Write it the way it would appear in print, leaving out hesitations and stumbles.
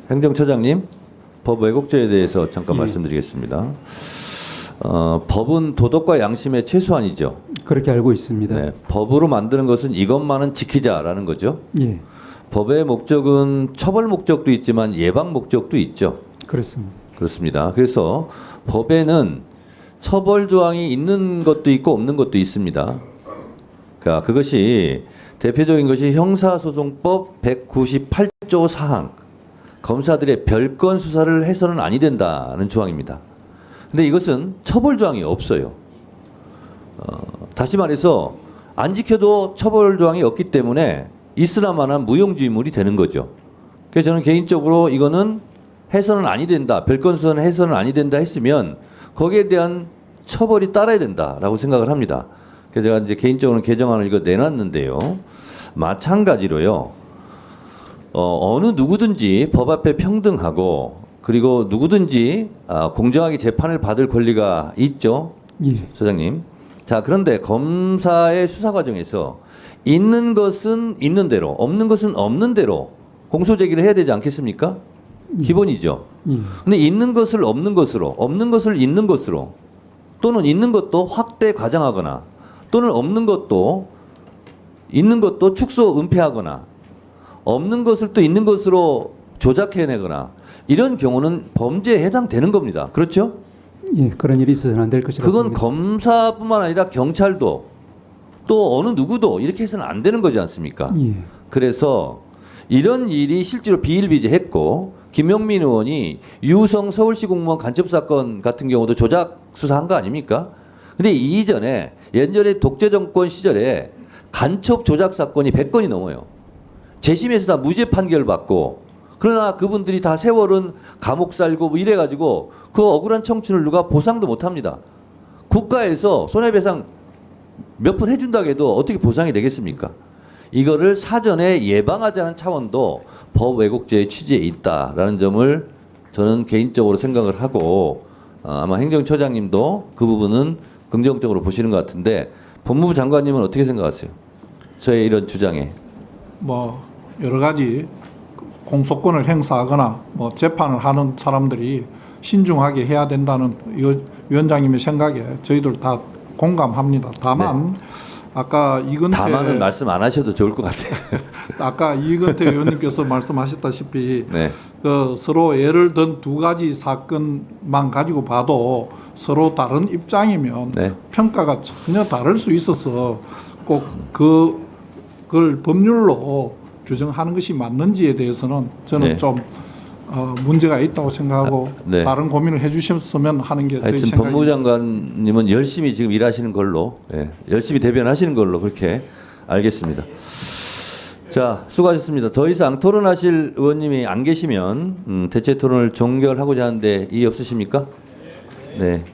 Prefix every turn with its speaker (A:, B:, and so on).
A: 행정처장님, 법 왜곡죄에 대해서 잠깐 말씀드리겠습니다. 법은 도덕과 양심의 최소한이죠.
B: 그렇게 알고 있습니다.
A: 네, 법으로 만드는 것은 이것만은 지키자라는 거죠.
B: 예,
A: 법의 목적은 처벌 목적도 있지만 예방 목적도 있죠.
B: 그렇습니다.
A: 그렇습니다. 그래서 법에는 처벌 조항이 있는 것도 있고 없는 것도 있습니다. 그러니까 그것이 대표적인 것이 형사소송법 198조 사항, 검사들의 별건 수사를 해서는 아니 된다는 조항입니다. 근데 이것은 처벌 조항이 없어요. 다시 말해서 안 지켜도 처벌 조항이 없기 때문에 있으나마나 무용지물이 되는 거죠. 그래서 저는 개인적으로 이거는 해서는 아니 된다, 별건 수사는 해서는 아니 된다 했으면 거기에 대한 처벌이 따라야 된다라고 생각을 합니다. 그래서 제가 이제 개인적으로 개정안을 이거 내놨는데요. 마찬가지로요. 어느 누구든지 법 앞에 평등하고 그리고 누구든지 공정하게 재판을 받을 권리가 있죠.
B: 예,
A: 소장님. 자, 그런데 검사의 수사 과정에서 있는 것은 있는 대로, 없는 것은 없는 대로 공소 제기를 해야 되지 않겠습니까? 기본이죠.
B: 예,
A: 근데 있는 것을 없는 것으로, 없는 것을 있는 것으로, 또는 있는 것도 확대 과장하거나, 또는 없는 것도 있는 것도 축소 은폐하거나, 없는 것을 또 있는 것으로 조작해내거나, 이런 경우는 범죄에 해당되는 겁니다. 그렇죠?
B: 예, 그런 일이 있어서는 안 될 것이라고
A: 그건
B: 봅니다.
A: 검사뿐만 아니라 경찰도 또 어느 누구도 이렇게 해서는 안 되는 거지 않습니까?
B: 예,
A: 그래서 이런 일이 실제로 비일비재했고 김용민 의원이 유성 서울시 공무원 간첩 사건 같은 경우도 조작 수사한 거 아닙니까? 근데 이전에 예전에 독재 정권 시절에 간첩 조작 사건이 100건이 넘어요. 재심에서 다 무죄 판결 받고, 그러나 그분들이 다 세월은 감옥 살고 뭐 이래가지고 그 억울한 청춘을 누가 보상도 못 합니다. 국가에서 손해배상 몇 푼 해준다고 해도 어떻게 보상이 되겠습니까? 이거를 사전에 예방하자는 차원도 법 왜곡죄의 취지에 있다라는 점을 저는 개인적으로 생각을 하고, 아마 행정처장님도 그 부분은 긍정적으로 보시는 것 같은데, 법무부 장관님은 어떻게 생각하세요? 저의 이런 주장에.
C: 뭐 여러 가지 공소권을 행사하거나 뭐 재판을 하는 사람들이 신중하게 해야 된다는 위원장님의 생각에 저희들 다 공감합니다. 다만 아까 이건태
A: 다만은 말씀 안 하셔도 좋을 것 같아요.
C: 아까 이건태 의원님께서 말씀하셨다시피
A: 네.
C: 그 서로 예를 든 두 가지 사건만 가지고 봐도 서로 다른 입장이면
A: 네.
C: 평가가 전혀 다를 수 있어서 꼭 그걸 법률로 규정하는 것이 맞는지에 대해서는 저는
A: 네.
C: 좀 문제가 있다고 생각하고
A: 네.
C: 다른 고민을 해주셨으면 하는 게 저희
A: 하여튼
C: 생각입니다.
A: 법무부 장관님은 열심히 지금 일하시는 걸로, 열심히 대변하시는 걸로 그렇게 알겠습니다. 자, 수고하셨습니다. 더 이상 토론하실 의원님이 안 계시면 대체 토론을 종결하고자 하는데 이의 없으십니까? 네.